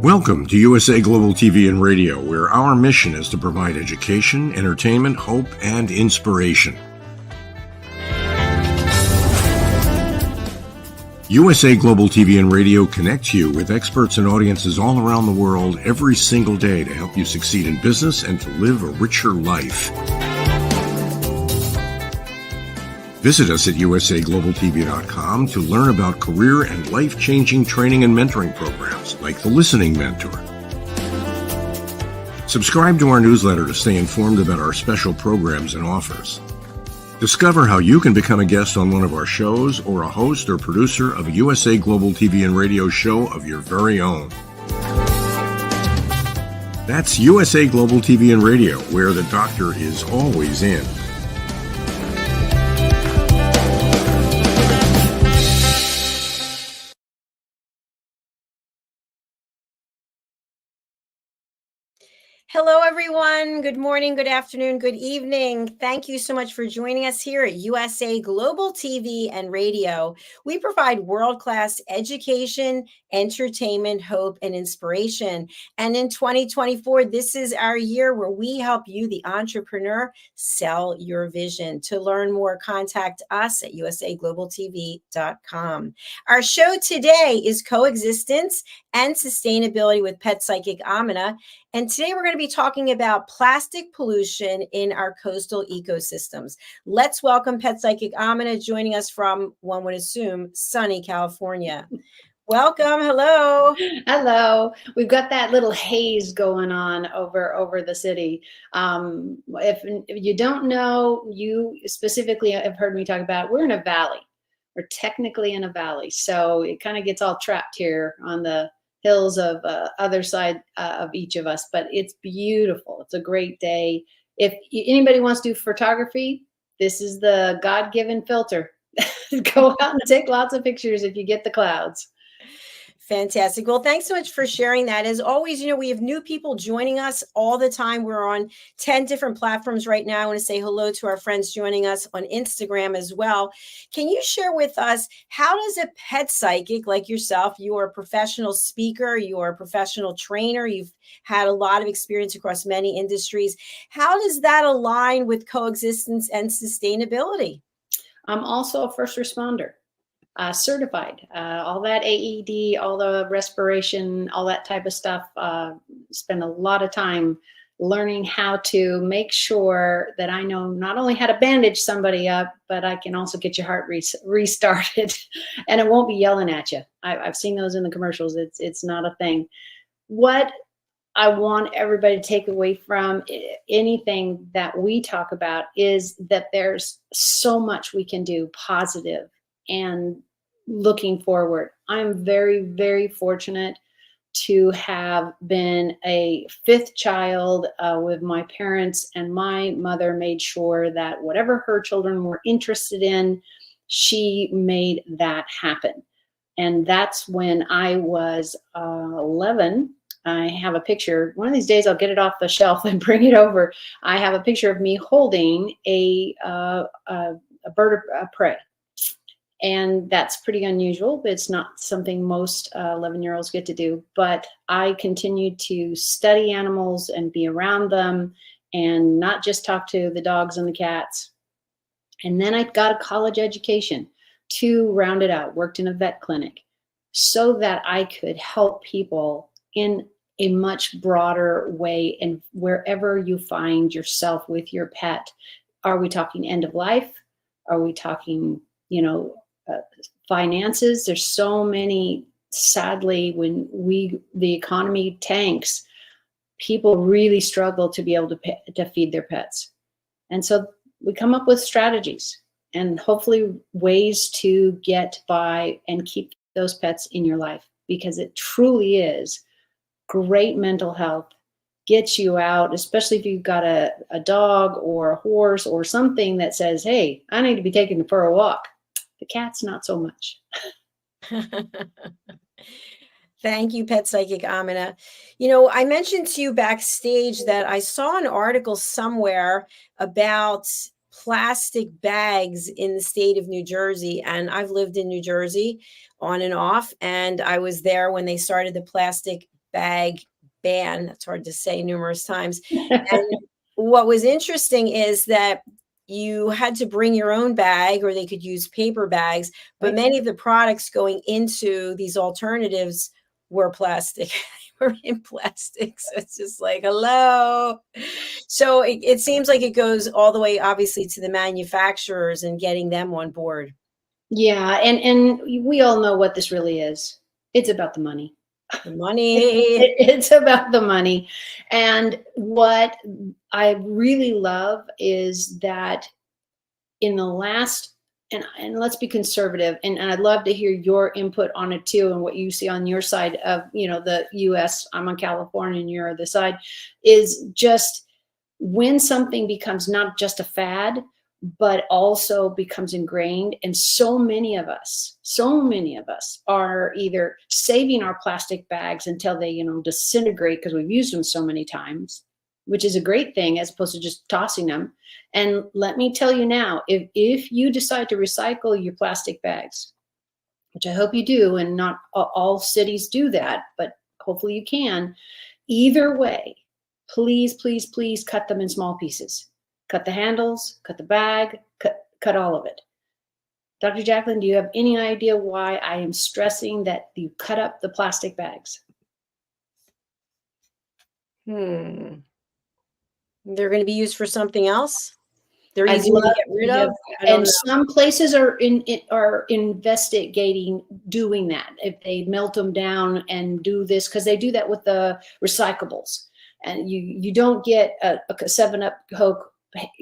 Welcome to USA Global TV and Radio, where our mission is to provide education, entertainment, hope, and inspiration. USA Global TV and Radio connects you with experts and audiences all around the world every single day to help you succeed in business and to live a richer life. Visit us at usaglobaltv.com to learn about career and life-changing training and mentoring programs like the Listening Mentor. Subscribe to our newsletter to stay informed about our special programs and offers. Discover how you can become a guest on one of our shows or a host or producer of a USA Global TV and Radio show of your very own. That's USA Global TV and Radio, where the doctor is always in. Hello, everyone. Good morning, good afternoon, good evening. Thank you so much for joining us here at USA Global TV and Radio. We provide world-class education, entertainment, hope, and inspiration. And in 2024, this is our year where we help you, the entrepreneur, sell your vision. To learn more, contact us at usaglobaltv.com. Our show today is Coexistence and Sustainability with Pet Psychic AMINAH. And today we're going to be talking about plastic pollution in our coastal ecosystems. Let's welcome Pet Psychic AMINAH, joining us from, one would assume, sunny California. Welcome. Hello. Hello. We've got that little haze going on over the city. If you don't know, you specifically have heard me talk about, we're in a valley. We're technically in a valley. So it kind of gets all trapped here on the hills of other side of each of us, but it's beautiful. It's a great day. If anybody wants to do photography, this is the God-given filter. Go out and take lots of pictures if you get the clouds. Fantastic. Well, thanks so much for sharing that. As always, we have new people joining us all the time. We're on 10 different platforms right now. I want to say hello to our friends joining us on Instagram as well. Can you share with us, how does a pet psychic like yourself, you're a professional speaker, you're a professional trainer, you've had a lot of experience across many industries. How does that align with coexistence and sustainability? I'm also a first responder. Certified, all that AED, all the respiration, all that type of stuff. Spend a lot of time learning how to make sure that I know not only how to bandage somebody up, but I can also get your heart restarted and it won't be yelling at you. I've seen those in the commercials. It's not a thing. What I want everybody to take away from anything that we talk about is that there's so much we can do positive and looking forward. I'm very, very fortunate to have been a fifth child with my parents, and my mother made sure that whatever her children were interested in, she made that happen. And that's when I was 11. I have a picture. One of these days I'll get it off the shelf and bring it over. I have a picture of me holding a bird of prey. And that's pretty unusual. It's not something most 11-year-olds get to do. But I continued to study animals and be around them and not just talk to the dogs and the cats. And then I got a college education to round it out, worked in a vet clinic so that I could help people in a much broader way. And wherever you find yourself with your pet, are we talking end of life? Are we talking, finances? There's so many, sadly, when the economy tanks, people really struggle to be able to feed their pets. And so we come up with strategies and hopefully ways to get by and keep those pets in your life, because it truly is great mental health, gets you out, especially if you've got a dog or a horse or something that says, hey, I need to be taken for a walk. The cat's not so much. Thank you, Pet Psychic AMINAH. I mentioned to you backstage that I saw an article somewhere about plastic bags in the state of New Jersey. And I've lived in New Jersey on and off. And I was there when they started the plastic bag ban. That's hard to say numerous times. And what was interesting is that you had to bring your own bag, or they could use paper bags, but Right. many of the products going into these alternatives were plastic. Were in plastic. So it's just like, hello. So it seems like it goes all the way, obviously, to the manufacturers and getting them on board. Yeah, and we all know what this really is. It's about the money. The money. It's about the money. And what I really love is that in the last, and let's be conservative, and I'd love to hear your input on it too, and what you see on your side of, the US. I'm on California and you're on the side, is just when something becomes not just a fad, but also becomes ingrained. And so many of us are either saving our plastic bags until they, disintegrate because we've used them so many times, which is a great thing, as opposed to just tossing them. And let me tell you now, if you decide to recycle your plastic bags, which I hope you do, and not all cities do that, but hopefully you can, either way, please, please, please cut them in small pieces. Cut the handles, cut the bag, cut all of it. Dr. Jacalyn, do you have any idea why I am stressing that you cut up the plastic bags? They're going to be used for something else. They're I'd easy to get rid of. And some places are investigating doing that. If they melt them down and do this, because they do that with the recyclables. And you don't get a 7-Up Coke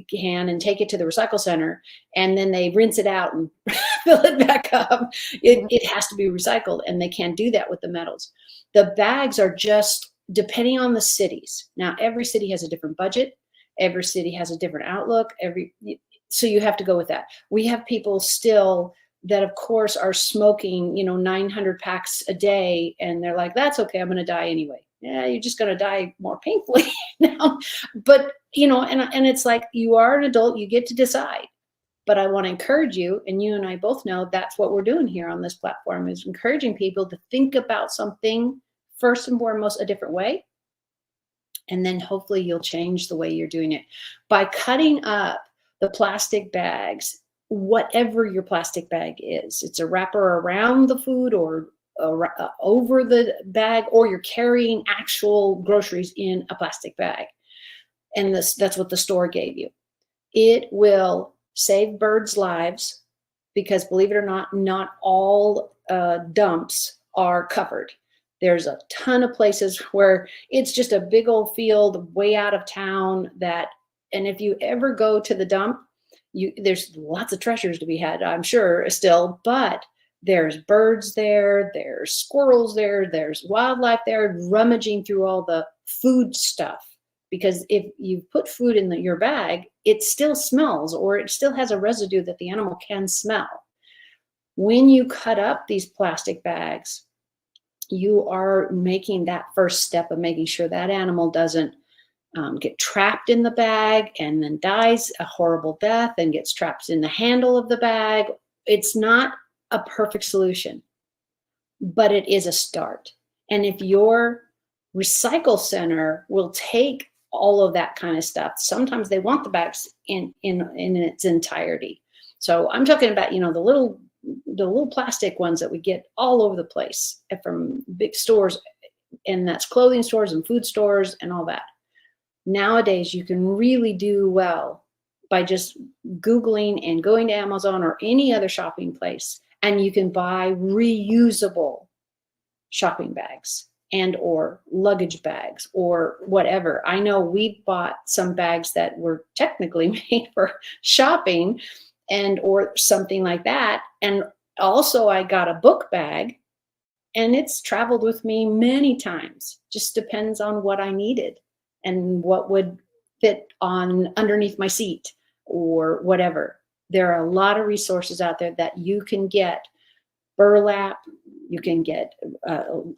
can and take it to the recycle center, and then they rinse it out and fill it back up. It has to be recycled, and they can't do that with the metals. The bags are just depending on the cities. Now, every city has a different budget. Every city has a different outlook. So you have to go with that. We have people still that, of course, are smoking, 900 packs a day, and they're like, that's okay, I'm going to die anyway. Yeah, you're just going to die more painfully now. But, and it's like, you are an adult, you get to decide. But I want to encourage you, and you and I both know that's what we're doing here on this platform, is encouraging people to think about something, first and foremost, a different way. And then hopefully you'll change the way you're doing it by cutting up the plastic bags, whatever your plastic bag is. It's a wrapper around the food or over the bag, or you're carrying actual groceries in a plastic bag. And that's what the store gave you. It will save birds' lives, because believe it or not all dumps are covered. There's a ton of places where it's just a big old field way out of town and if you ever go to the dump, there's lots of treasures to be had, I'm sure, still, but there's birds there, there's squirrels there, there's wildlife there rummaging through all the food stuff. Because if you put food in your bag, it still smells, or it still has a residue that the animal can smell. When you cut up these plastic bags, you are making that first step of making sure that animal doesn't get trapped in the bag and then dies a horrible death and gets trapped in the handle of the bag. It's not a perfect solution, but it is a start. And if your recycle center will take all of that kind of stuff, sometimes they want the bags in its entirety. So I'm talking about, the little plastic ones that we get all over the place from big stores, and that's clothing stores and food stores and all that. Nowadays, you can really do well by just Googling and going to Amazon or any other shopping place, and you can buy reusable shopping bags and or luggage bags or whatever. I know we bought some bags that were technically made for shopping and or something like that. And also I got a book bag, and it's traveled with me many times. Just depends on what I needed and what would fit on underneath my seat or whatever. There are a lot of resources out there that you can get. Burlap, you can get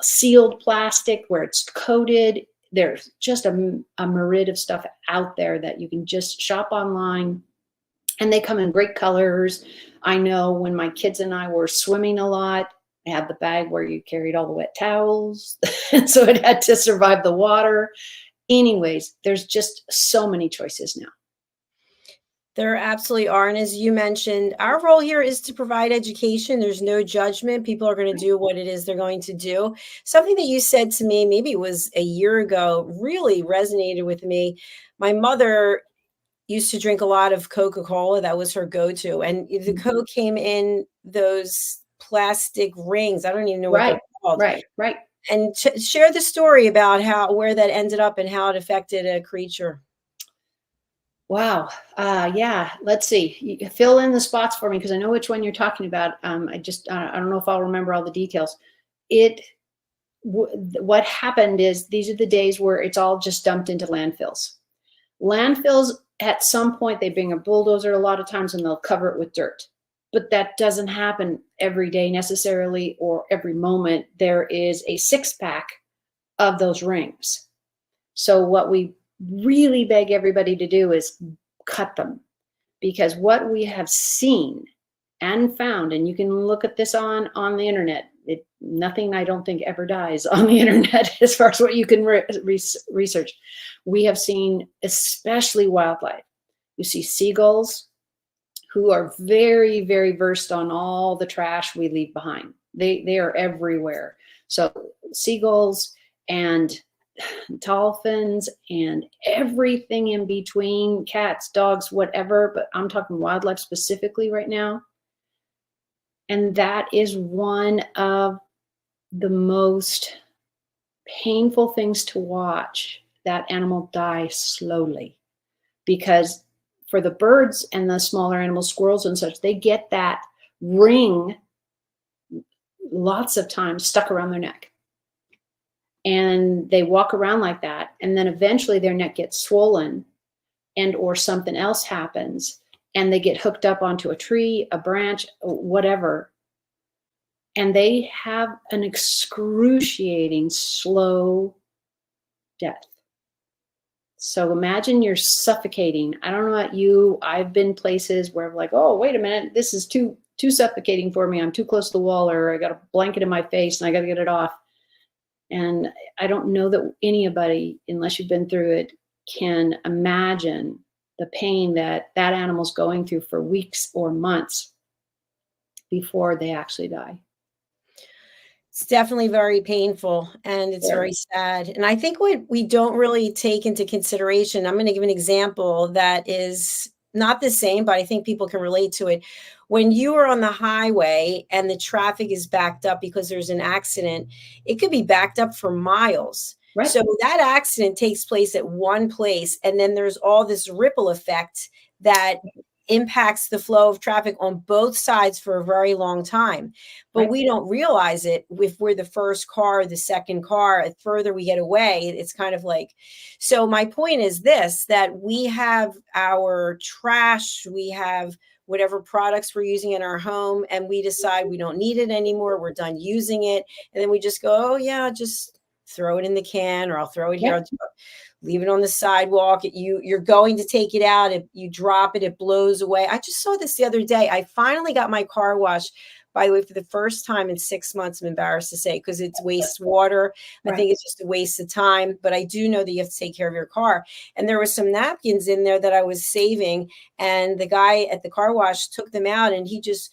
sealed plastic where it's coated. There's just a myriad of stuff out there that you can just shop online, and they come in great colors. I know when my kids and I were swimming a lot, It had the bag where you carried all the wet towels. So it had to survive the water. Anyways, there's just so many choices now. There absolutely are. And as you mentioned, our role here is to provide education. There's no judgment. People are going to do what it is they're going to do. Something that you said to me, maybe it was a year ago, really resonated with me. My mother used to drink a lot of Coca-Cola. That was her go-to. And the Coke came in those plastic rings. I don't even know what they're called. Right. And share the story about where that ended up and how it affected a creature. Wow. Yeah. Let's see. You fill in the spots for me because I know which one you're talking about. I don't know if I'll remember all the details. What happened is these are the days where it's all just dumped into landfills. Landfills, at some point, they bring a bulldozer a lot of times and they'll cover it with dirt. But that doesn't happen every day necessarily or every moment. There is a 6-pack of those rings. So what we really beg everybody to do is cut them, because what we have seen and found, and you can look at this on the internet, nothing I don't think ever dies on the internet as far as what you can research. We have seen, especially wildlife. You see seagulls who are very, very versed on all the trash we leave behind. They are everywhere. So seagulls and dolphins and everything in between, cats, dogs, whatever, but I'm talking wildlife specifically right now. And that is one of the most painful things to watch, that animal die slowly. Because for the birds and the smaller animals, squirrels and such, they get that ring lots of times stuck around their neck. And they walk around like that. And then eventually their neck gets swollen and or something else happens and they get hooked up onto a tree, a branch, whatever. And they have an excruciating slow death. So imagine you're suffocating. I don't know about you. I've been places where I'm like, oh, wait a minute, this is too suffocating for me. I'm too close to the wall, or I got a blanket in my face and I got to get it off. And I don't know that anybody, unless you've been through it, can imagine the pain that animal's going through for weeks or months before they actually die. It's definitely very painful and it's very sad. And I think what we don't really take into consideration, I'm going to give an example that is not the same, but I think people can relate to it. When you are on the highway and the traffic is backed up because there's an accident, it could be backed up for miles. Right. So that accident takes place at one place, and then there's all this ripple effect that impacts the flow of traffic on both sides for a very long time. But we don't realize it if we're the first car, the second car. The further we get away, it's kind of like, so my point is this, that we have our trash, we have whatever products we're using in our home, and we decide we don't need it anymore, we're done using it, and then we just go, oh yeah, just throw it in the can, or I'll throw it here, I'll leave it on the sidewalk. You're going to take it out. If you drop it, it blows away. I just saw this the other day. I finally got my car washed, by the way, for the first time in 6 months, I'm embarrassed to say, because it's wastewater. I think it's just a waste of time, but I do know that you have to take care of your car. And there were some napkins in there that I was saving, and the guy at the car wash took them out and he just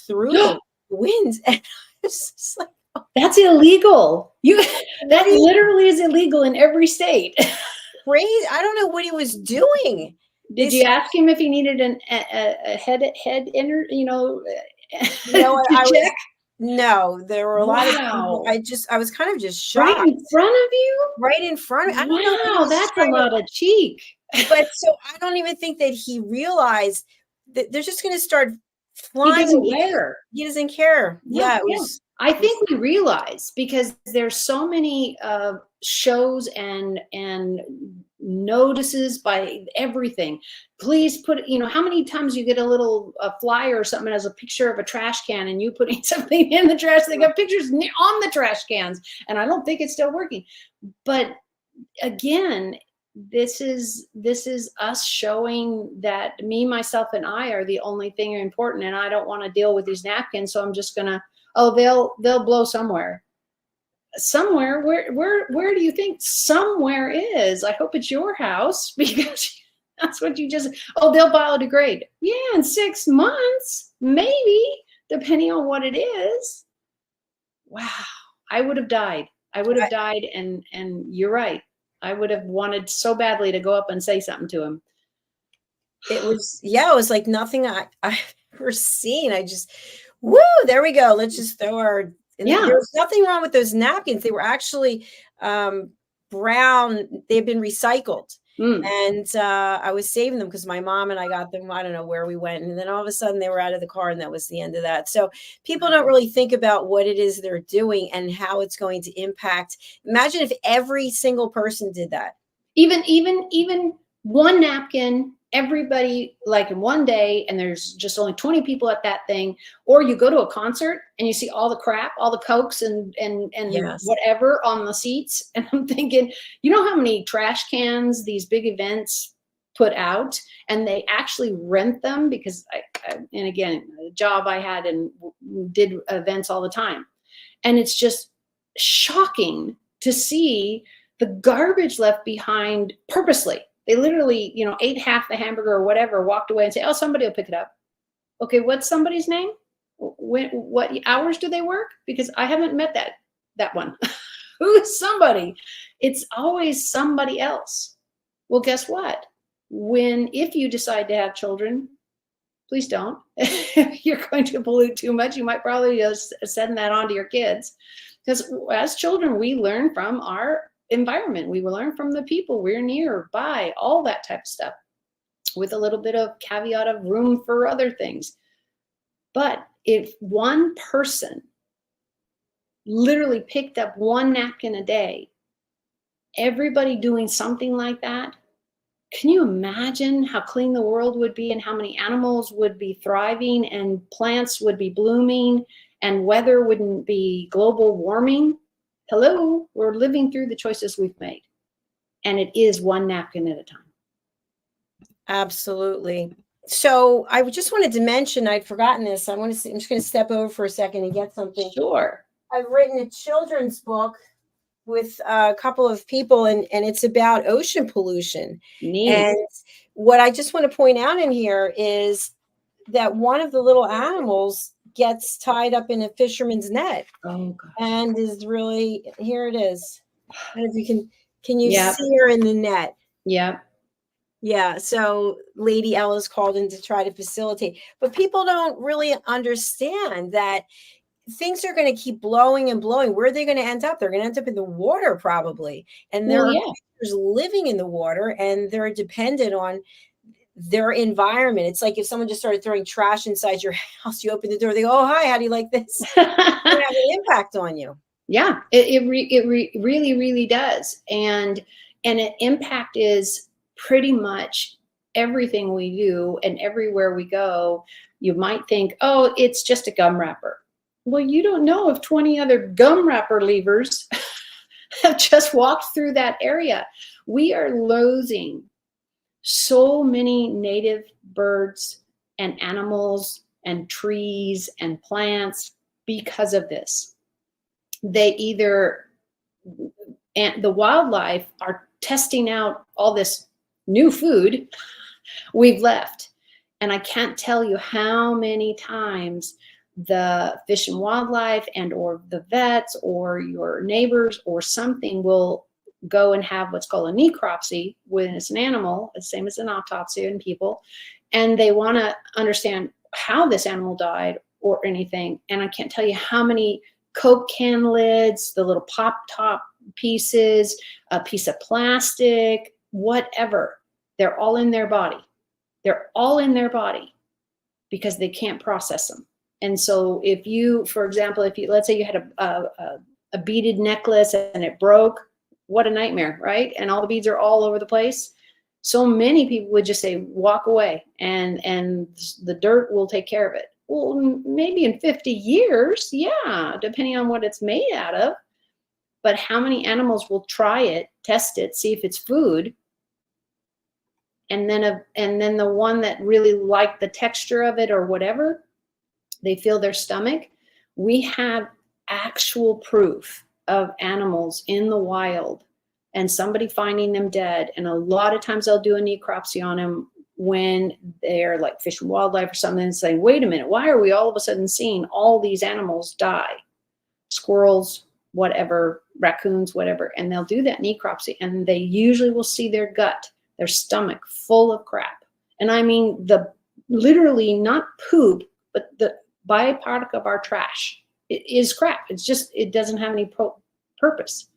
threw them in the wind. And I was just like, that's illegal. That literally is illegal in every state. Crazy. I don't know what he was doing. Did you ask him if he needed a head inner, check? No, there were a lot of people. I was kind of just shocked. Right in front of you? Right in front of me. I don't know. Wow, that's a lot of cheek. But so I don't even think that he realized that they're just going to start flying. He doesn't care. He doesn't care. Yeah, it was. I think we realize, because there's so many shows and notices by everything. Please put, how many times you get a little flyer or something as a picture of a trash can and you putting something in the trash. They got pictures on the trash cans, and I don't think it's still working. But again, this is us showing that me, myself, and I are the only thing important, and I don't want to deal with these napkins, so I'm just gonna Oh, they'll blow somewhere. Somewhere, where do you think somewhere is? I hope it's your house, because that's what you just, oh, they'll biodegrade. Yeah, in 6 months, maybe, depending on what it is. Wow, I would have died. I would have died, and you're right. I would have wanted so badly to go up and say something to him. It was like nothing I've ever seen. I just, woo, there we go. Let's just throw our, and there's nothing wrong with those napkins. They were actually brown. They've been recycled. And I was saving them because my mom and I got them. I don't know where we went. And then all of a sudden they were out of the car, and that was the end of that. So people don't really think about what it is they're doing and how it's going to impact. Imagine if every single person did that. Even one napkin, everybody, like in one day, and there's just only 20 people at that thing. Or you go to a concert and you see all the crap, all the Cokes and Yes. whatever on the seats. And I'm thinking, you know how many trash cans these big events put out, and they actually rent them, because and again, the job I had and did events all the time. And it's just shocking to see the garbage left behind purposely. They literally, ate half the hamburger or whatever, walked away and say, oh, somebody will pick it up. Okay, what's somebody's name? What hours do they work? Because I haven't met that one. Who is somebody? It's always somebody else. Well, guess what? If you decide to have children, please don't. If you're going to pollute too much, you might probably just send that on to your kids. Because as children, we learn from our environment. We will learn from the people we're nearby, all that type of stuff, with a little bit of caveat of room for other things. But if one person literally picked up one napkin a day, everybody doing something like that, can you imagine how clean the world would be, and how many animals would be thriving, and plants would be blooming, and weather wouldn't be global warming? Hello, we're living through the choices we've made. And it is one napkin at a time. Absolutely. So I just wanted to mention, I'd forgotten this. I'm just going to step over for a second and get something. Sure. I've written a children's book with a couple of people, and it's about ocean pollution. Neat. And what I just want to point out in here is that one of the little animals gets tied up in a fisherman's net. Oh, gosh. And is really, here it is. And if you can you Yep. see her in the net? Yeah. Yeah. So Lady Ella's called in to try to facilitate, but people don't really understand that things are going to keep blowing and blowing. Where are they going to end up? They're going to end up in the water probably. And there are creatures living in the water, and they're dependent on their environment. It's like if someone just started throwing trash inside your house, you open the door, they go, oh, hi, how do you like this? It have an impact on you. Yeah, it really, really does. And an impact is pretty much everything we do and everywhere we go. You might think, oh, it's just a gum wrapper. Well, you don't know if 20 other gum wrapper leavers have just walked through that area. We are losing so many native birds and animals and trees and plants because of this. And the wildlife are testing out all this new food we've left. And I can't tell you how many times the Fish and Wildlife and or the vets or your neighbors or something will go and have what's called a necropsy when it's an animal, the same as an autopsy in people, and they want to understand how this animal died or anything. And I can't tell you how many Coke can lids, the little pop top pieces, a piece of plastic, whatever, they're all in their body. They're all in their body because they can't process them. And so if you, for example, let's say you had a beaded necklace and it broke, what a nightmare, right? And all the beads are all over the place. So many people would just say, walk away, and the dirt will take care of it. Well, maybe in 50 years, yeah, depending on what it's made out of. But how many animals will try it, test it, see if it's food, and then the one that really liked the texture of it or whatever, they feel their stomach, We have actual proof of animals in the wild and somebody finding them dead. And a lot of times they'll do a necropsy on them when they're like Fish and Wildlife or something, and saying, wait a minute, why are we all of a sudden seeing all these animals die? Squirrels, whatever, raccoons, whatever. And they'll do that necropsy, and they usually will see their gut, their stomach full of crap. And I mean, literally not poop, but the byproduct of our trash. It is crap. It's just, it doesn't have any purpose.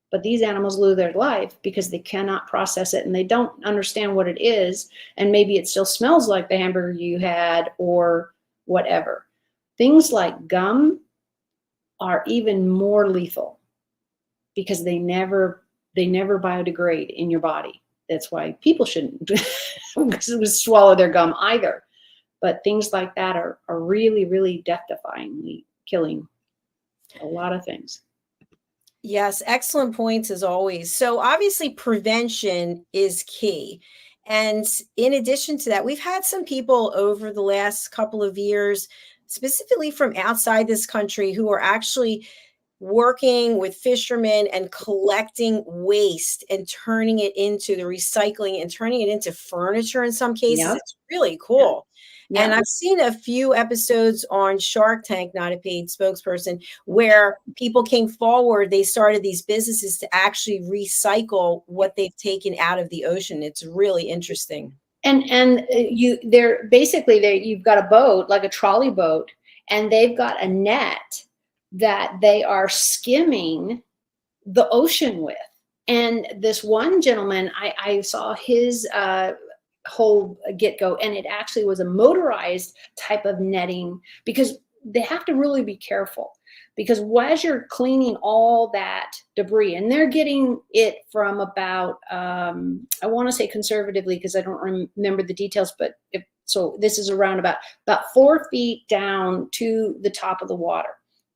But these animals lose their life because they cannot process it and they don't understand what it is. And maybe it still smells like the hamburger you had or whatever. Things like gum are even more lethal because they never biodegrade in your body. That's why people shouldn't swallow their gum either. But things like that are really, really death-defyingly killing a lot of things. Yes, excellent points as always. So obviously prevention is key. And in addition to that, we've had some people over the last couple of years, specifically from outside this country, who are actually working with fishermen and collecting waste and turning it into the recycling and turning it into furniture in some cases. Yep. It's really cool. Yeah. And I've seen a few episodes on Shark Tank, not a paid spokesperson, where people came forward. They started these businesses to actually recycle what they've taken out of the ocean. It's really interesting. And you've got a boat, like a trolley boat, and they've got a net that they are skimming the ocean with. And this one gentleman, I saw his whole get-go, and it actually was a motorized type of netting, because they have to really be careful, because as you're cleaning all that debris, and they're getting it from about I want to say conservatively, because I don't remember the details, but this is around about 4 feet down to the top of the water,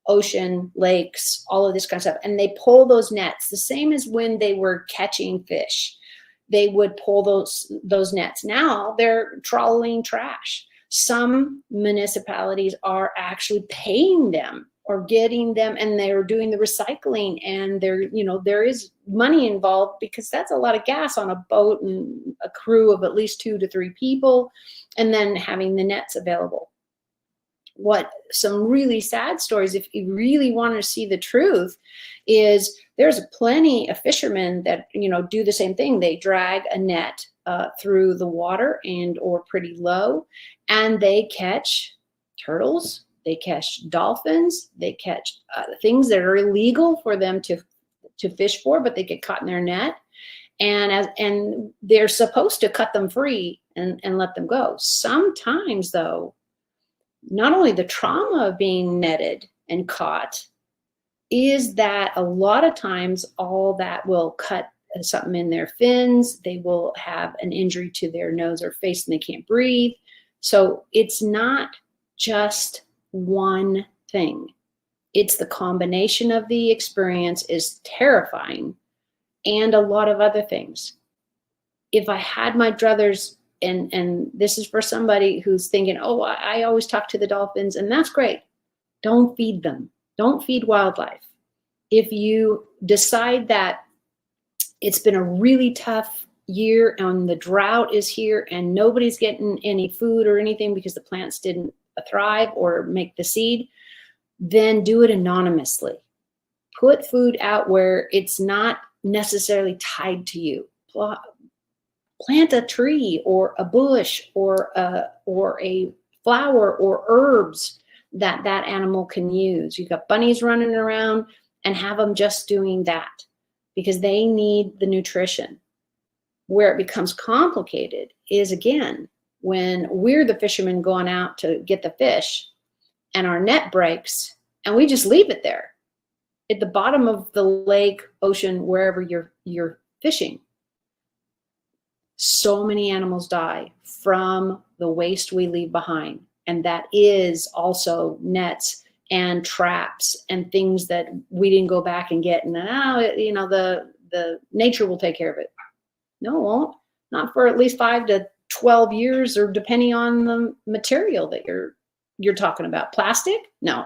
ocean, lakes, all of this kind of stuff. And they pull those nets the same as when they were catching fish. They would pull those nets. Now they're trawling trash. Some municipalities are actually paying them or getting them, and they're doing the recycling, and there is money involved, because that's a lot of gas on a boat and a crew of at least 2 to 3 people, and then having the nets available. Some really sad stories, if you really want to see the truth, is there's plenty of fishermen that do the same thing. They drag a net through the water or pretty low, and they catch turtles, they catch dolphins, they catch things that are illegal for them to fish for, but they get caught in their net, and they're supposed to cut them free and let them go. Sometimes, though, not only the trauma of being netted and caught, is that a lot of times all that will cut something in their fins. They will have an injury to their nose or face, and they can't breathe. So it's not just one thing. It's the combination of the experience is terrifying, and a lot of other things. If I had my druthers, and this is for somebody who's thinking, oh, I always talk to the dolphins, and that's great. Don't feed them. Don't feed wildlife. If you decide that it's been a really tough year and the drought is here and nobody's getting any food or anything because the plants didn't thrive or make the seed, then do it anonymously. Put food out where it's not necessarily tied to you. Plant a tree or a bush or a flower or herbs that animal can use. You've got bunnies running around, and have them just doing that, because they need the nutrition. Where it becomes complicated is, again, when we're the fishermen going out to get the fish and our net breaks and we just leave it there at the bottom of the lake, ocean, wherever you're fishing. So many animals die from the waste we leave behind. And that is also nets and traps and things that we didn't go back and get. And the nature will take care of it. No, it won't. Not for at least 5 to 12 years, or depending on the material that you're talking about. Plastic? No.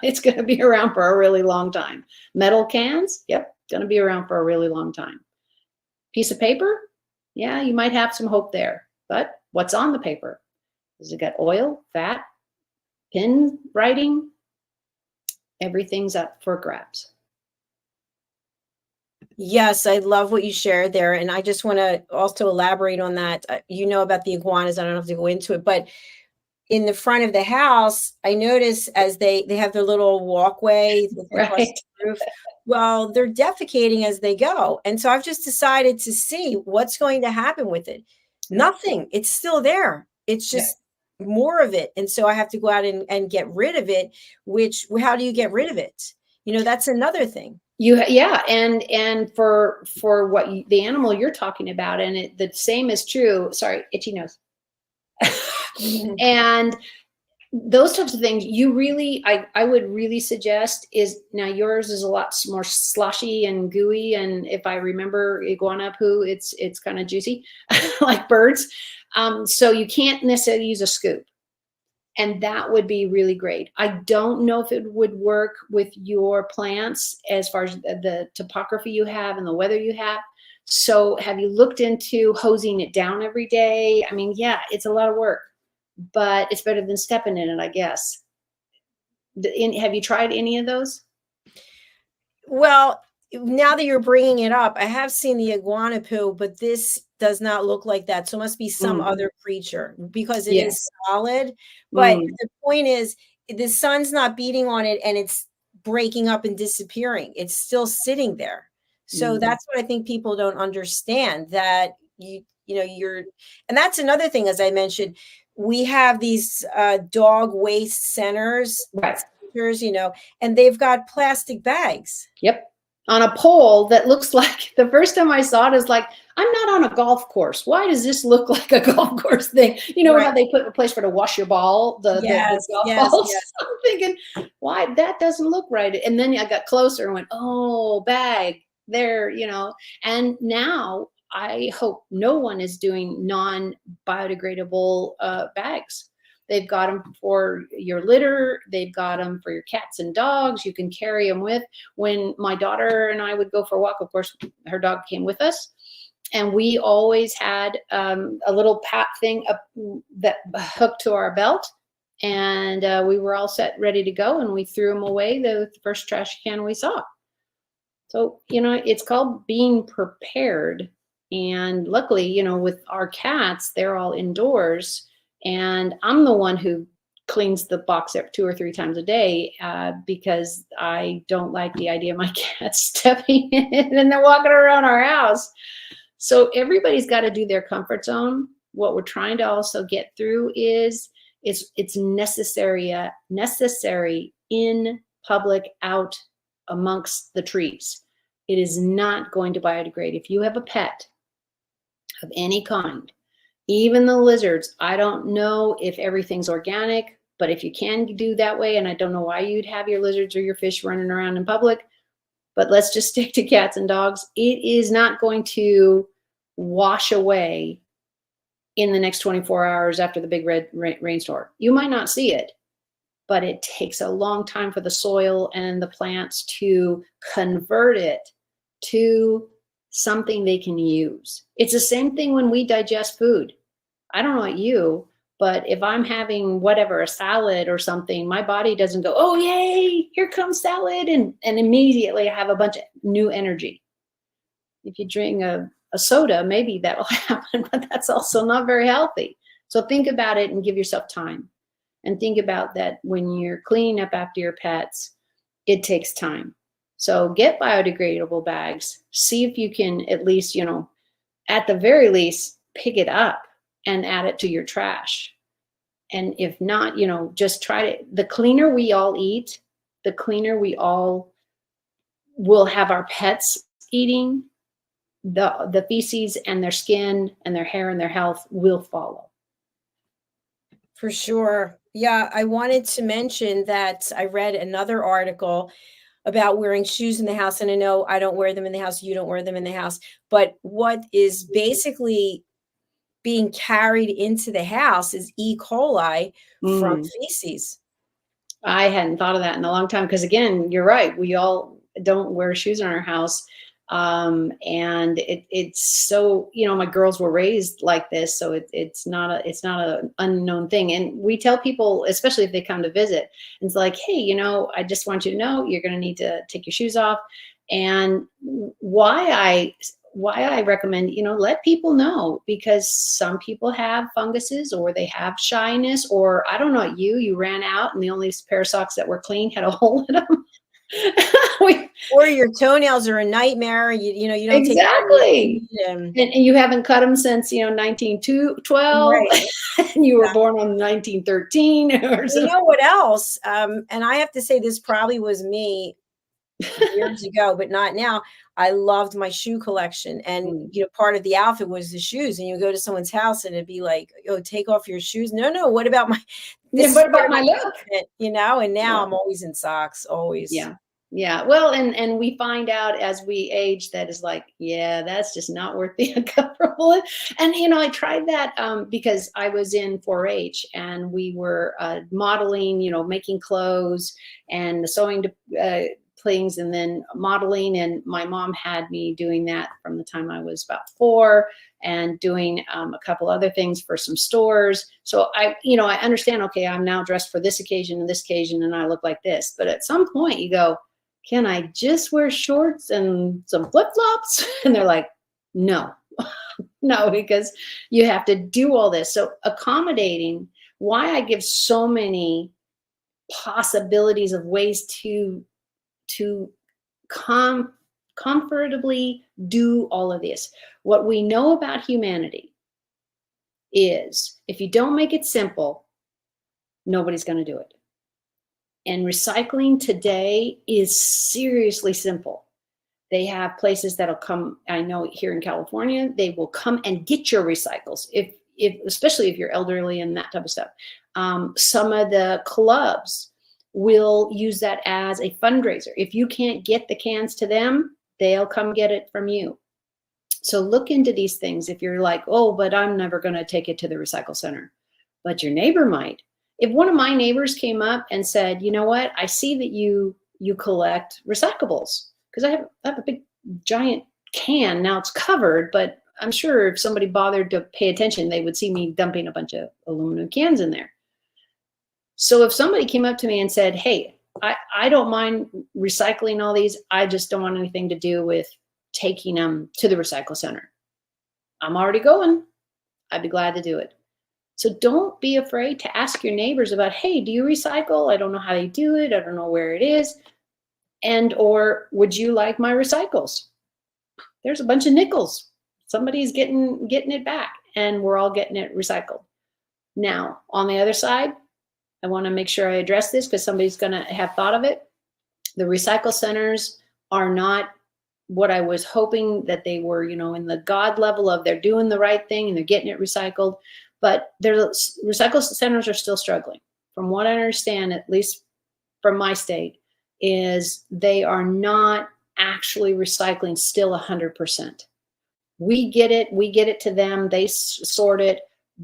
It's going to be around for a really long time. Metal cans, yep, going to be around for a really long time. Piece of paper, yeah, you might have some hope there. But what's on the paper? Has it got oil, fat, pin writing? Everything's up for grabs. Yes, I love what you shared there. And I just want to also elaborate on that. You know about the iguanas. I don't have to go into it, but in the front of the house, I notice as they have their little walkway that they cross Right. the roof. Well, they're defecating as they go. And so I've just decided to see what's going to happen with it. Nothing. It's still there. It's just more of it. And so I have to go out and get rid of it, which how do you get rid of it? You know, that's another thing. Yeah, and for what the animal you're talking about, and the same is true. Sorry, itchy nose. And those types of things, you really, I would really suggest is, now yours is a lot more slushy and gooey, and if I remember iguana poo, it's kind of juicy, like birds. So you can't necessarily use a scoop. And that would be really great. I don't know if it would work with your plants as far as the topography you have and the weather you have. So have you looked into hosing it down every day? I mean, yeah, it's a lot of work, but it's better than stepping in it, I guess. Have you tried any of those? Well, now that you're bringing it up, I have seen the iguana poo, but this does not look like that. So it must be some other creature because it is solid. But the point is, the sun's not beating on it and it's breaking up and disappearing. It's still sitting there. So that's what I think people don't understand, that and that's another thing, as I mentioned, we have these dog waste centers, Right. And they've got plastic bags. Yep. On a pole that looks like, the first time I saw it is like, I'm not on a golf course. Why does this look like a golf course thing? You know, how they put a place for to wash your ball, the golf balls. Yes. I'm thinking, why that doesn't look right. And then I got closer and went, oh, bag there, and now I hope no one is doing non-biodegradable bags. They've got them for your litter. They've got them for your cats and dogs. You can carry them with. When my daughter and I would go for a walk, of course, her dog came with us. And we always had a little pat thing that hooked to our belt. And we were all set, ready to go. And we threw them away, the first trash can we saw. So, it's called being prepared. And luckily, with our cats, they're all indoors. And I'm the one who cleans the box up 2 or 3 times a day because I don't like the idea of my cats stepping in it and they're walking around our house. So everybody's got to do their comfort zone. What we're trying to also get through is it's necessary in public, out amongst the trees. It is not going to biodegrade. If you have a pet of any kind, even the lizards, I don't know if everything's organic, but if you can do that way, and I don't know why you'd have your lizards or your fish running around in public, but let's just stick to cats and dogs. It is not going to wash away in the next 24 hours after the big red rainstorm. You might not see it, but it takes a long time for the soil and the plants to convert it to something they can use. It's the same thing when we digest food. I don't know about you, but if I'm having whatever, a salad or something, my body doesn't go, oh, yay, here comes salad. And immediately I have a bunch of new energy. If you drink a soda, maybe that will happen, but that's also not very healthy. So think about it and give yourself time. And think about that when you're cleaning up after your pets, it takes time. So get biodegradable bags. See if you can at least, at the very least, pick it up and add it to your trash. And if not, just try to, the cleaner we all eat, the cleaner we all will have our pets eating, the feces and their skin and their hair and their health will follow. For sure. Yeah, I wanted to mention that I read another article about wearing shoes in the house. And I know I don't wear them in the house. You don't wear them in the house. But what is basically being carried into the house is E. coli from feces. I hadn't thought of that in a long time. Because again, you're right. We all don't wear shoes in our house. And it's so, my girls were raised like this. So it's not an unknown thing. And we tell people, especially if they come to visit, it's like, hey, I just want you to know you're going to need to take your shoes off. And why I recommend, let people know, because some people have funguses or they have shyness, or I don't know, you ran out and the only pair of socks that were clean had a hole in them. Or your toenails are a nightmare. You don't exactly. take them. And you haven't cut them since 1912, Right. and you were born on 1913 or something. You know what else? And I have to say, this probably was me years ago, but not now. I loved my shoe collection, and part of the outfit was the shoes. And you go to someone's house, and it'd be like, "Oh, take off your shoes." No. What about my? What about my look? And now I'm always in socks, always. Yeah. Well, and we find out as we age that is like, yeah, that's just not worth being uncomfortable. And I tried that because I was in 4-H, and we were modeling, making clothes and sewing things, and then modeling. And my mom had me doing that from the time I was about 4, and doing a couple other things for some stores. So I understand, okay, I'm now dressed for this occasion and this occasion, and I look like this. But at some point you go, can I just wear shorts and some flip-flops? And they're like, no, no, because you have to do all this. So accommodating, why I give so many possibilities of ways to comfortably do all of this. What we know about humanity is if you don't make it simple, nobody's going to do it. And recycling today is seriously simple. They have places that'll come, I know here in California, they will come and get your recycles, especially if you're elderly and that type of stuff. Some of the clubs will use that as a fundraiser. If you can't get the cans to them, they'll come get it from you. So look into these things. If you're like, oh, but I'm never going to take it to the recycle center, but your neighbor might. If one of my neighbors came up and said, you know what, I see that you collect recyclables, because I have a big giant can. Now it's covered, but I'm sure if somebody bothered to pay attention, they would see me dumping a bunch of aluminum cans in there. So if somebody came up to me and said, hey, I don't mind recycling all these, I just don't want anything to do with taking them to the recycle center, I'm already going. I'd be glad to do it. So don't be afraid to ask your neighbors about, hey, do you recycle? I don't know how they do it. I don't know where it is. And, or would you like my recycles? There's a bunch of nickels. Somebody's getting it back, and we're all getting it recycled. Now, on the other side, I want to make sure I address this because somebody's going to have thought of it. The recycle centers are not what I was hoping that they were, in the God level of they're doing the right thing and they're getting it recycled. But recycle centers are still struggling. From what I understand, at least from my state, is they are not actually recycling still 100%. We get it to them, they sort it.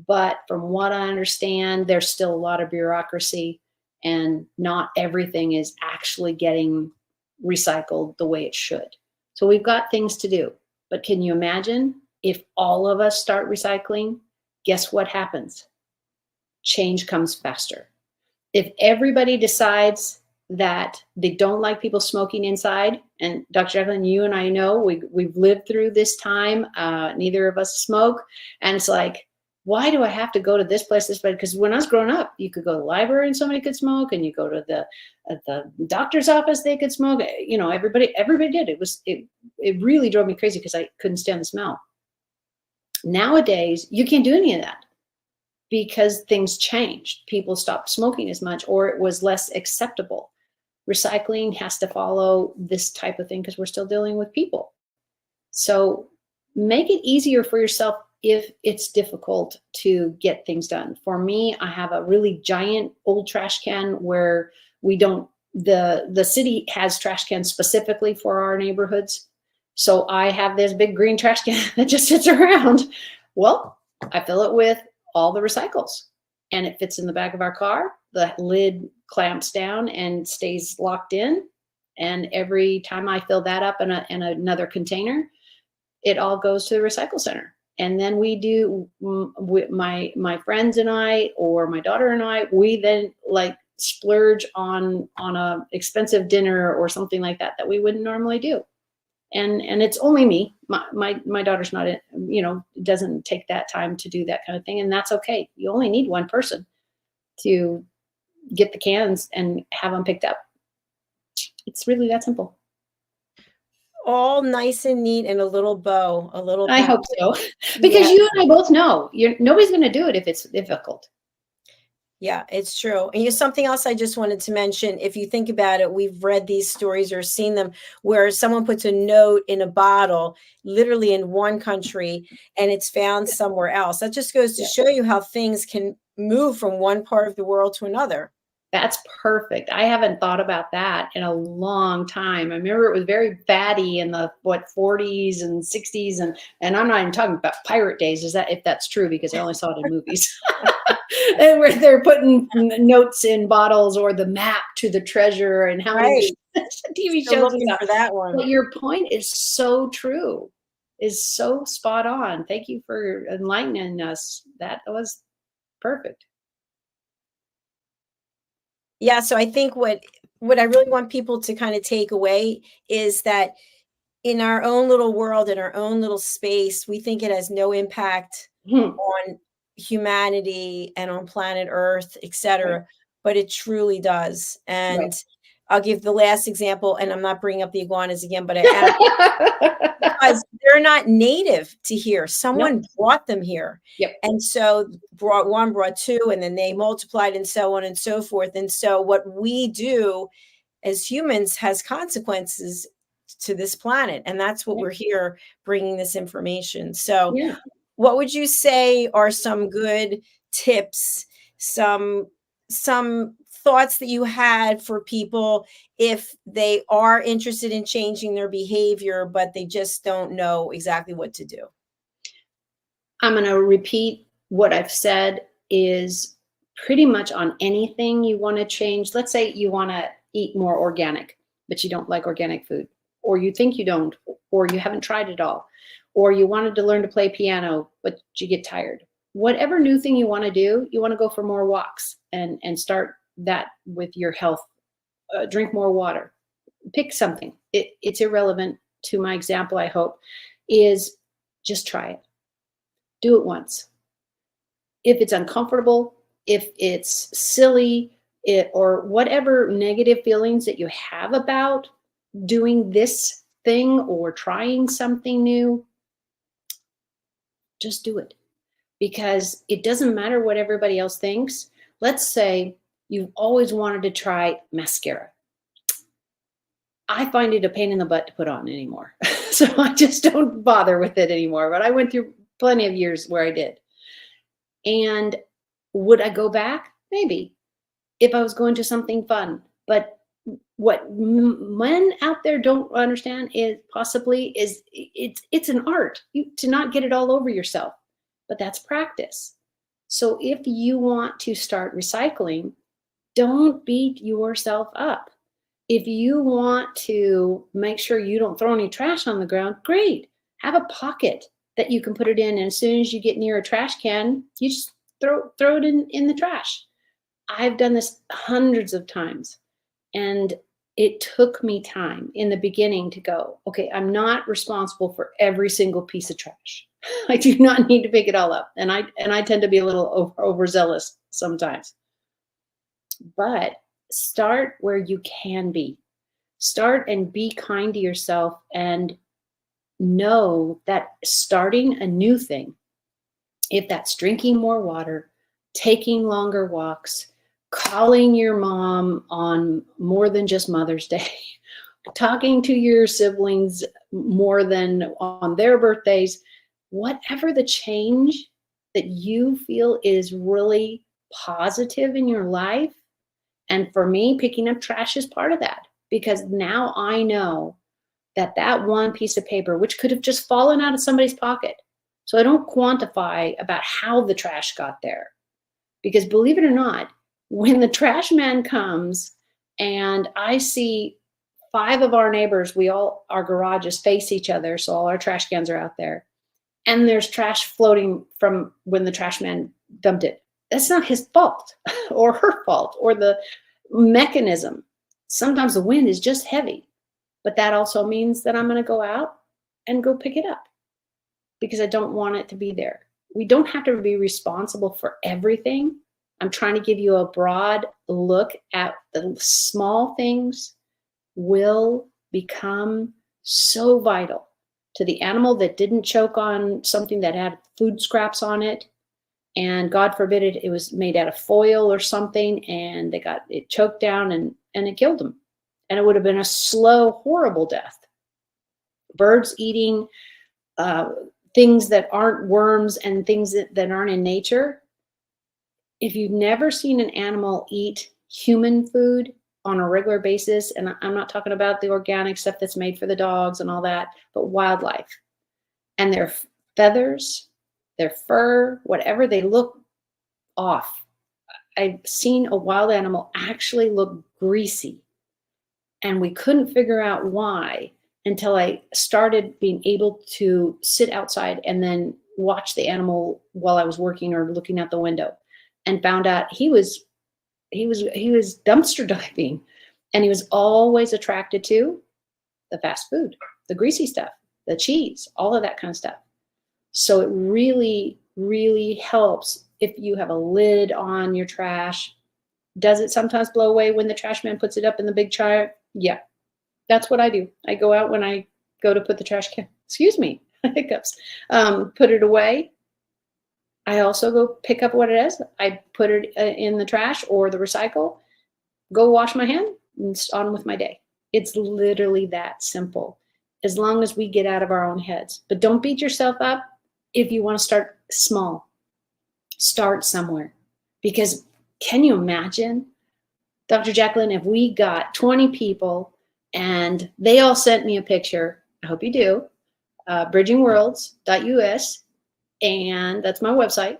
But from what I understand, there's still a lot of bureaucracy, and not everything is actually getting recycled the way it should. So we've got things to do. But can you imagine if all of us start recycling? Guess what happens? Change comes faster. If everybody decides that they don't like people smoking inside, and Dr. Jacalyn, you and I know we've lived through this time. Neither of us smoke, and it's like, why do I have to go to this place, Because when I was growing up, you could go to the library and somebody could smoke, and you go to the doctor's office, they could smoke. Everybody did. It really drove me crazy because I couldn't stand the smell. Nowadays, you can't do any of that because things changed. People stopped smoking as much, or it was less acceptable. Recycling has to follow this type of thing because we're still dealing with people. So make it easier for yourself if it's difficult to get things done. For me, I have a really giant old trash can where the city has trash cans specifically for our neighborhoods. So I have this big green trash can that just sits around. Well, I fill it with all the recycles, and it fits in the back of our car. the lid clamps down and stays locked in. And every time I fill that up in another container, it all goes to the recycle center. And then we do, my friends and I, or my daughter and I, we then like splurge on a expensive dinner or something like that we wouldn't normally do. And it's only me. My daughter's not, doesn't take that time to do that kind of thing. And that's okay. You only need one person to get the cans and have them picked up. It's really that simple. All nice and neat and a little bow, a little. I hope so, because you and I both know nobody's going to do it if it's difficult. Yeah, it's true. And something else I just wanted to mention, if you think about it, we've read these stories or seen them where someone puts a note in a bottle, literally in one country, and it's found somewhere else. That just goes to show you how things can move from one part of the world to another. That's perfect. I haven't thought about that in a long time. I remember it was very batty in the 40s and 60s, and I'm not even talking about pirate days. If that's true, because I only saw it in movies. And where they're putting notes in bottles or the map to the treasure and how many TV shows looking for that one. But your point is so true, is so spot on. Thank you for enlightening us. That was perfect. Yeah, so I think what I really want people to kind of take away is that in our own little world, in our own little space, we think it has no impact on humanity and on planet Earth, etc. Right. But it truly does. And right. I'll give the last example, and I'm not bringing up the iguanas again, but I am, because they're not native to here. Someone brought them here. Yep. And so brought one, brought two, and then they multiplied and so on and so forth. And so what we do as humans has consequences to this planet. And that's what we're here bringing this information. So what would you say are some good tips, some thoughts that you had for people if they are interested in changing their behavior, but they just don't know exactly what to do? I'm going to repeat what I've said is pretty much on anything you want to change. Let's say you want to eat more organic, but you don't like organic food, or you think you don't, or you haven't tried it all, or you wanted to learn to play piano, but you get tired. Whatever new thing you want to do, you want to go for more walks and start that with your health. Drink more water. Pick something. It's irrelevant to my example, I hope, is just try it. Do it once. If it's uncomfortable, if it's silly, or whatever negative feelings that you have about doing this thing or trying something new, just do it. Because it doesn't matter what everybody else thinks. Let's say you've always wanted to try mascara. I find it a pain in the butt to put on anymore. So I just don't bother with it anymore. But I went through plenty of years where I did. And would I go back? Maybe, if I was going to something fun. But what men out there don't understand is it's an art to not get it all over yourself. But that's practice. So if you want to start recycling, don't beat yourself up. If you want to make sure you don't throw any trash on the ground, great. Have a pocket that you can put it in. And as soon as you get near a trash can, you just throw it in the trash. I've done this hundreds of times. And it took me time in the beginning to go, okay, I'm not responsible for every single piece of trash. I do not need to pick it all up. And I tend to be a little overzealous sometimes. But start where you can be. Start and be kind to yourself, and know that starting a new thing, if that's drinking more water, taking longer walks, calling your mom on more than just Mother's Day, talking to your siblings more than on their birthdays, whatever the change that you feel is really positive in your life. And for me, picking up trash is part of that, because now I know that one piece of paper, which could have just fallen out of somebody's pocket. So I don't quantify about how the trash got there, because believe it or not, When the trash man comes and I see 5 of our neighbors, our garages face each other, so all our trash cans are out there, and there's trash floating from when the trash man dumped it. That's not his fault or her fault or the mechanism. Sometimes the wind is just heavy, but that also means that I'm going to go out and go pick it up because I don't want it to be there. We don't have to be responsible for everything. I'm trying to give you a broad look at the small things will become so vital to the animal that didn't choke on something that had food scraps on it. And God forbid it was made out of foil or something, and they got it choked down and it killed them. And it would have been a slow, horrible death. Birds eating things that aren't worms and things that aren't in nature. If you've never seen an animal eat human food on a regular basis, and I'm not talking about the organic stuff that's made for the dogs and all that, but wildlife, and their feathers, their fur, whatever, they look off. I've seen a wild animal actually look greasy, and we couldn't figure out why until I started being able to sit outside and then watch the animal while I was working or looking out the window, and found out he was dumpster diving, and he was always attracted to the fast food, the greasy stuff, the cheese, all of that kind of stuff. So it really, really helps if you have a lid on your trash. Does it sometimes blow away when the trash man puts it up in the big jar? Yeah, that's what I do. I go out when I go to put the trash can, hiccups, put it away. I also go pick up what it is. I put it in the trash or the recycle, go wash my hand, and on with my day. It's literally that simple, as long as we get out of our own heads. But don't beat yourself up if you want to start small. Start somewhere. Because can you imagine, Dr. Jacalyn, if we got 20 people and they all sent me a picture, I hope you do, bridgingworlds.us, and that's my website,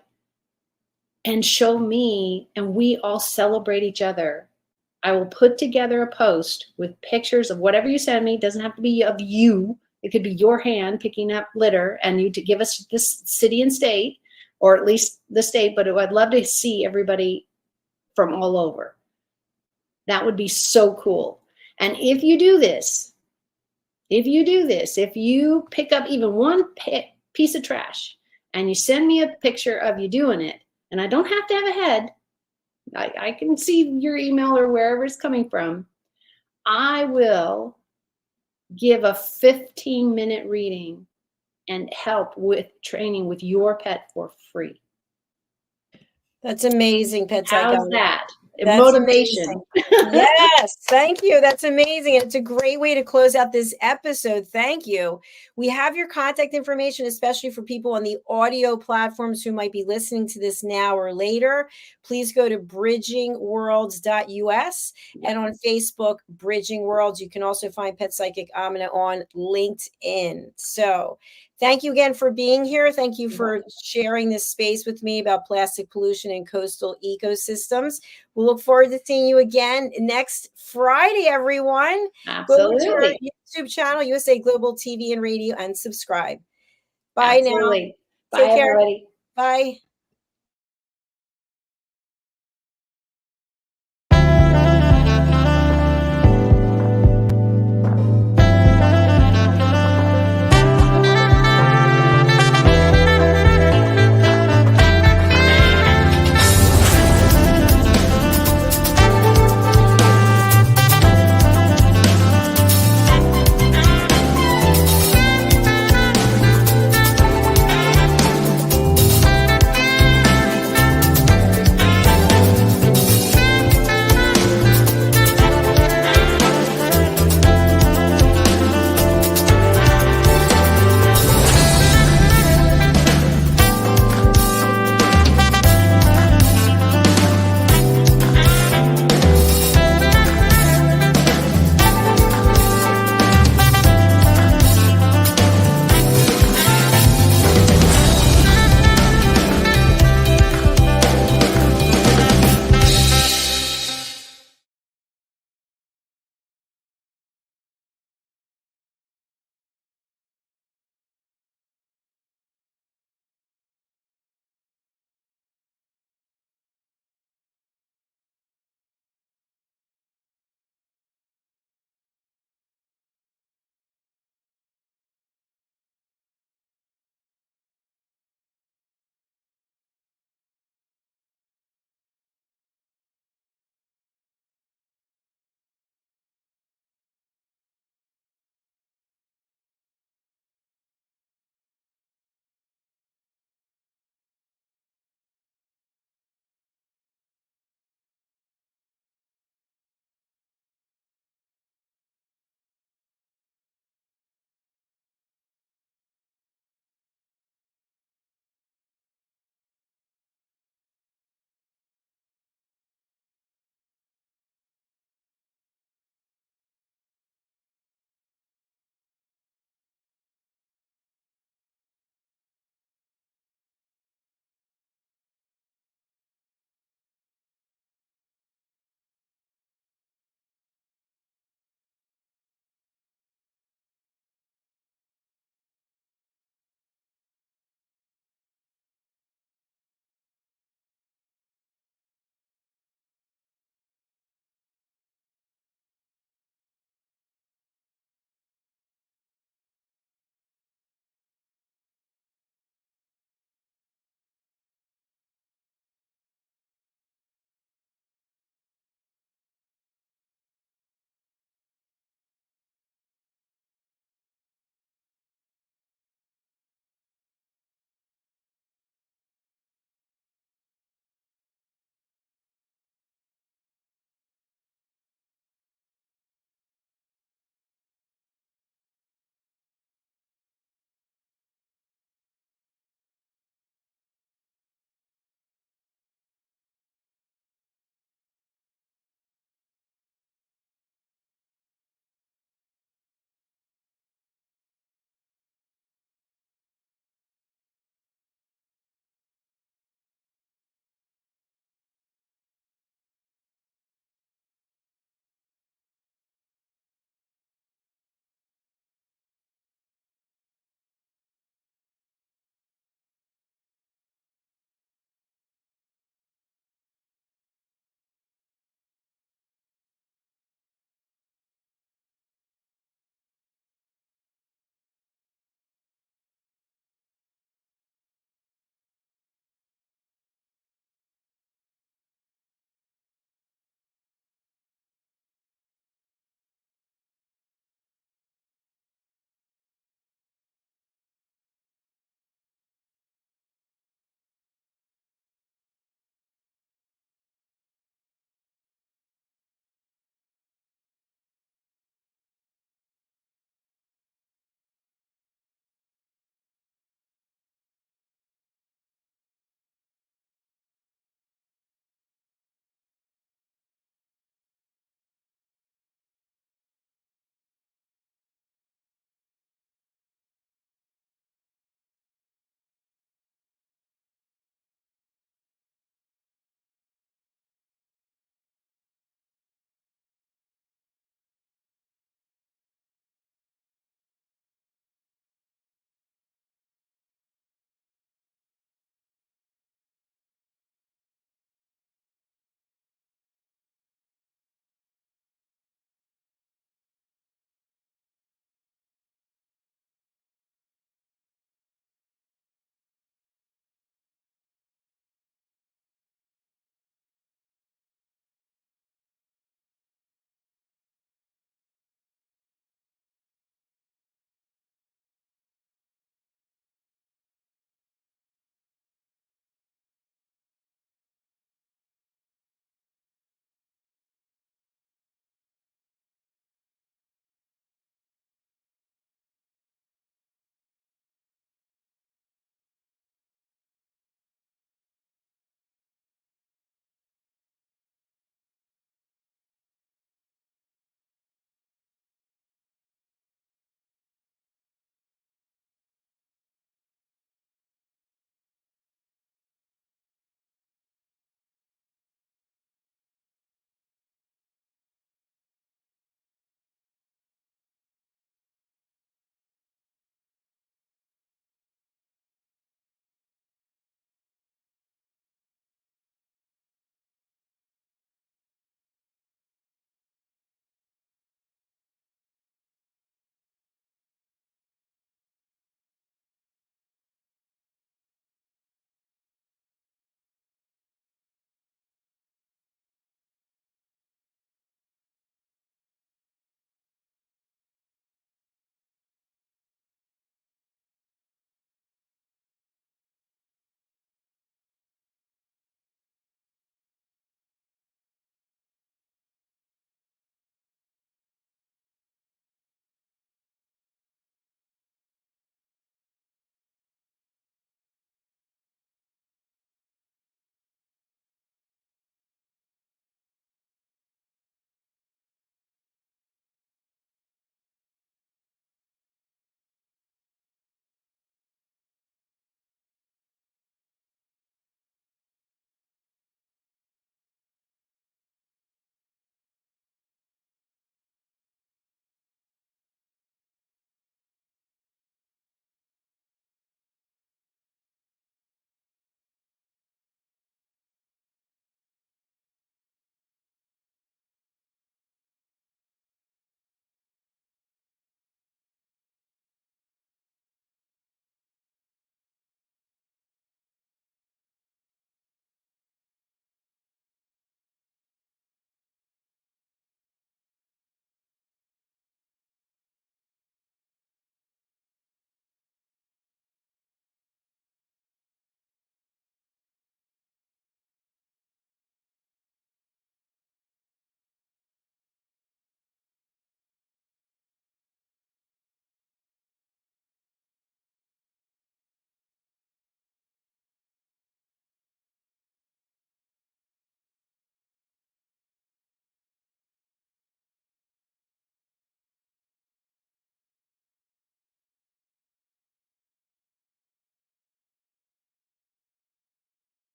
and show me, and we all celebrate each other. I will put together a post with pictures of whatever you send me. It doesn't have to be of you. It could be your hand picking up litter, and you to give us this city and state, or at least the state, but I'd love to see everybody from all over. That would be so cool. And if you do this, if you pick up even one piece of trash and you send me a picture of you doing it, and I don't have to have a head, I can see your email or wherever it's coming from, I will give a 15-minute reading and help with training with your pet for free. That's amazing, Pet How's that? That's motivation. Yes, thank you. That's amazing. It's a great way to close out this episode. Thank you. We have your contact information, especially for people on the audio platforms who might be listening to this now or later. Please go to bridgingworlds.us and on Facebook, Bridging Worlds. You can also find Pet Psychic AMINAH on LinkedIn. So thank you again for being here. Thank you for sharing this space with me about plastic pollution and coastal ecosystems. We'll look forward to seeing you again next Friday, everyone. Absolutely. Go to our YouTube channel, USA Global TV and Radio, and subscribe. Bye. Absolutely. Now. Bye, Take care. everybody. Bye.